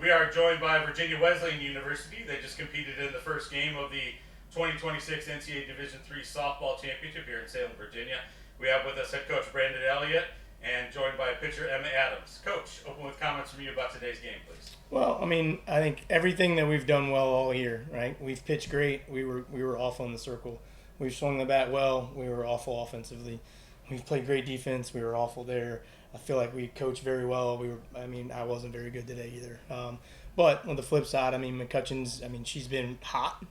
We are joined by Virginia Wesleyan University. They just competed in the first game of the 2026 NCAA Division III Softball Championship here in Salem, Virginia. We have with us head coach Brandon Elliott and joined by pitcher Emma Adams. Coach, open with comments from you about today's game, please. Well, I mean, I think everything that we've done well all year, right? We've pitched great. We were awful in the circle. We've swung the bat well. We were awful offensively. We've played great defense. We were awful there. I feel like we coached very well. I wasn't very good today either. But on the flip side, I mean, McCutcheon's, she's been hot.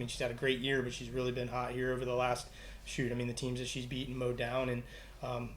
She's had a great year, but she's really been hot here over the last, the teams that she's beaten, mowed down, and,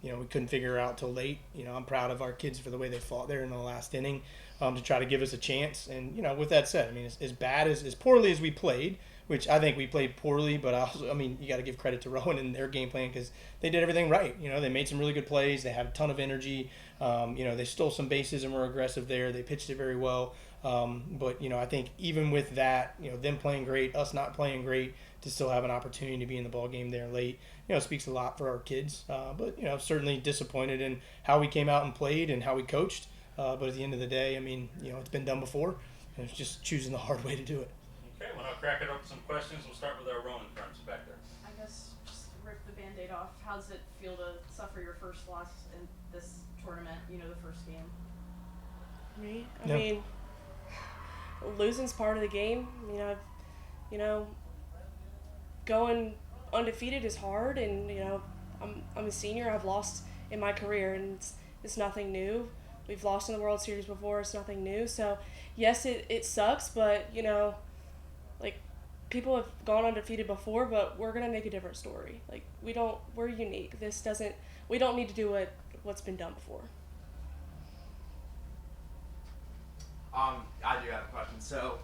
we couldn't figure her out till late. I'm proud of our kids for the way they fought there in the last inning to try to give us a chance. And, with that said, as poorly as we played, which I think we played poorly, but you got to give credit to Rowan and their game plan because they did everything right. They made some really good plays. They had a ton of energy. They stole some bases and were aggressive there. They pitched it very well. But I think even with that, them playing great, us not playing great, to still have an opportunity to be in the ball game there late, speaks a lot for our kids. But certainly disappointed in how we came out and played and how we coached. But at the end of the day, it's been done before, and it's just choosing the hard way to do it. Okay, well, I'll crack it up with some questions. We'll start with our Rowan friends back there. I guess just rip the Band-Aid off. How does it feel to suffer your first loss in this tournament, the first game? Me? Yeah. Losing's part of the game. Going undefeated is hard, and I'm a senior. I've lost in my career, and it's nothing new. We've lost in the World Series before. It's nothing new. So yes, it sucks, but people have gone undefeated before, but we're gonna make a different story. We're unique. We don't need to do what's been done before. I do have a question. So,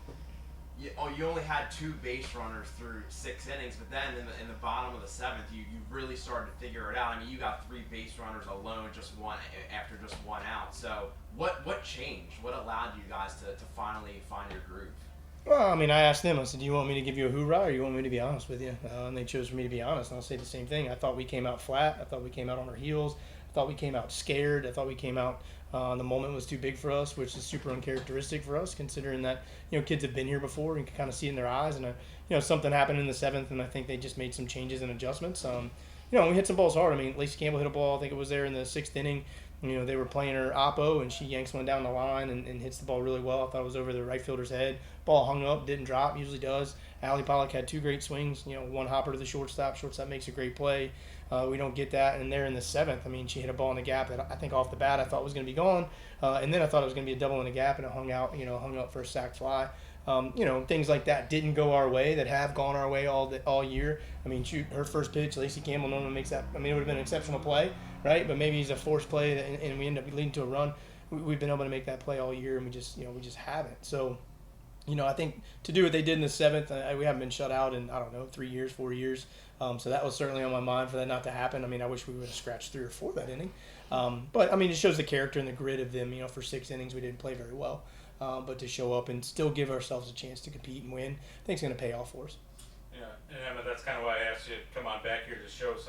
you only had 2 base runners through 6 innings, but then in the bottom of the 7th, you really started to figure it out. You got 3 base runners alone, after just 1 out. So, what changed? What allowed you guys to finally find your groove? Well, I asked them. I said, "Do you want me to give you a hoorah, or you want me to be honest with you?" And they chose for me to be honest. And I'll say the same thing. I thought we came out flat. I thought we came out on our heels. I thought we came out scared. I thought we came out. The moment was too big for us, which is super uncharacteristic for us, considering that kids have been here before and you can kind of see it in their eyes. And something happened in the 7th, and I think they just made some changes and adjustments. We hit some balls hard. Lacey Campbell hit a ball. I think it was there in the 6th inning. They were playing her oppo, and she yanks one down the line and hits the ball really well. I thought it was over the right fielder's head. Ball hung up, didn't drop, usually does. Allie Pollock had 2 great swings. One hopper to the shortstop. Shortstop makes a great play. We don't get that. And there in the 7th, she hit a ball in the gap that I think off the bat I thought was going to be gone. And then I thought it was going to be a double in the gap, and it hung out for a sac fly. Things like that didn't go our way that have gone our way all year. Her first pitch, Lacey Campbell normally makes that. It would have been an exceptional play, right? But maybe it's a forced play, and we end up leading to a run. We've been able to make that play all year, and we just haven't. So, I think to do what they did in the 7th, we haven't been shut out in 3 years, 4 years. So that was certainly on my mind for that not to happen. I wish we would have scratched 3 or 4 that inning. But it shows the character and the grit of them. For 6 innings, we didn't play very well. But to show up and still give ourselves a chance to compete and win, I think it's going to pay off for us. Yeah, and Emma, that's kind of why I asked you to come on back here to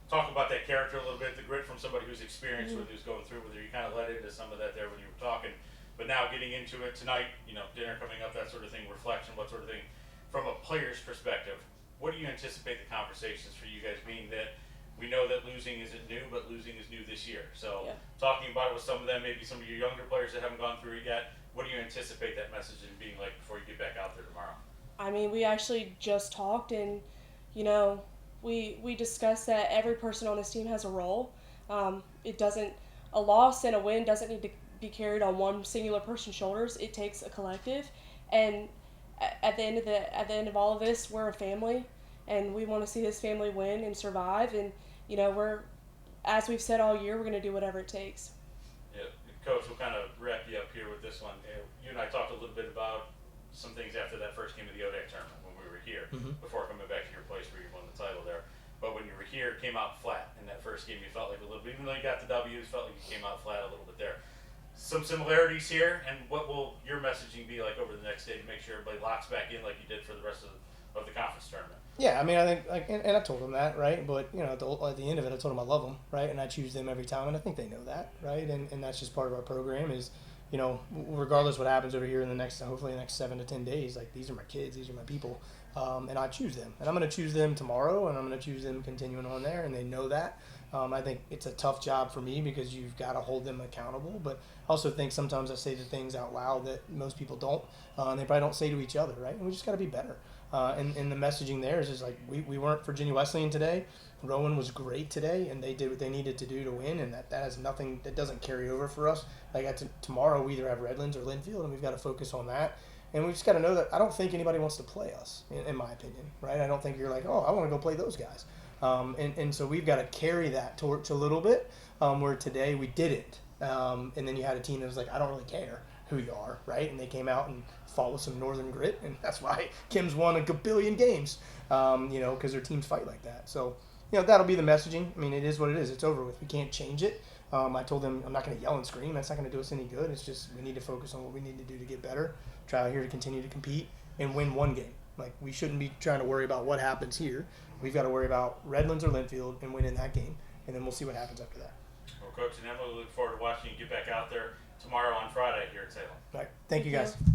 talk about that character a little bit, the grit from somebody who's experienced with who's going through with her. You kind of led into some of that there when you were talking. But now getting into it tonight, dinner coming up, that sort of thing, reflection, what sort of thing. From a player's perspective, what do you anticipate the conversations for you guys being that we know that losing isn't new, but losing is new this year. So talking about it with some of them, maybe some of your younger players that haven't gone through it yet, what do you anticipate that message being like before you get back out there tomorrow? We actually just talked, and, we discussed that every person on this team has a role. A loss and a win doesn't need to be carried on one singular person's shoulders. It takes a collective, and at the end of all of this, we're a family, and we want to see this family win and survive. And as we've said all year, we're going to do whatever it takes. Yeah, Coach, we'll kind of wrap you up here with this one. You and I talked a little bit about some things after that first game of the ODAC tournament when we were here, before coming back to your place where you won the title there. But when you were here, it came out flat in that first game. You felt like a little bit, even though you got the W's, felt like you came out flat a little bit there. Some similarities here, and what will your messaging be like over the next day to make sure everybody locks back in like you did for the rest of the conference tournament? Yeah, I think, and I told them that, right? But at the end of it, I told them I love them, right? And I choose them every time, and I think they know that, right? And that's just part of our program is, you know, regardless what happens over here in the next, hopefully the next 7 to 10 days, like these are my kids, these are my people, and I choose them, and I'm going to choose them tomorrow, and I'm going to choose them continuing on there, and they know that. I think it's a tough job for me because you've got to hold them accountable, but I also think sometimes I say the things out loud that most people don't, and they probably don't say to each other, right? And we just got to be better. And the messaging there is just like we weren't Virginia Wesleyan today. Rowan was great today, and they did what they needed to do to win, and that has nothing, that doesn't carry over for us. Like tomorrow, we either have Redlands or Linfield, and we've got to focus on that. And we just got to know that I don't think anybody wants to play us, in my opinion, right? I don't think you're like, oh, I want to go play those guys. And so we've got to carry that torch a little bit, where today we didn't. And then you had a team that was like, I don't really care who you are, right? And they came out and fought with some northern grit, and that's why Kim's won a billion games, because their teams fight like that. So, that'll be the messaging. I mean, it is what it is. It's over with. We can't change it. I told them I'm not going to yell and scream. That's not going to do us any good. It's just we need to focus on what we need to do to get better, try out here to continue to compete, and win one game. Like, we shouldn't be trying to worry about what happens here. We've got to worry about Redlands or Linfield and winning that game, and then we'll see what happens after that. Well, Coach and Emma, we look forward to watching you get back out there tomorrow on Friday here at Salem. All right. Thank you, guys. you.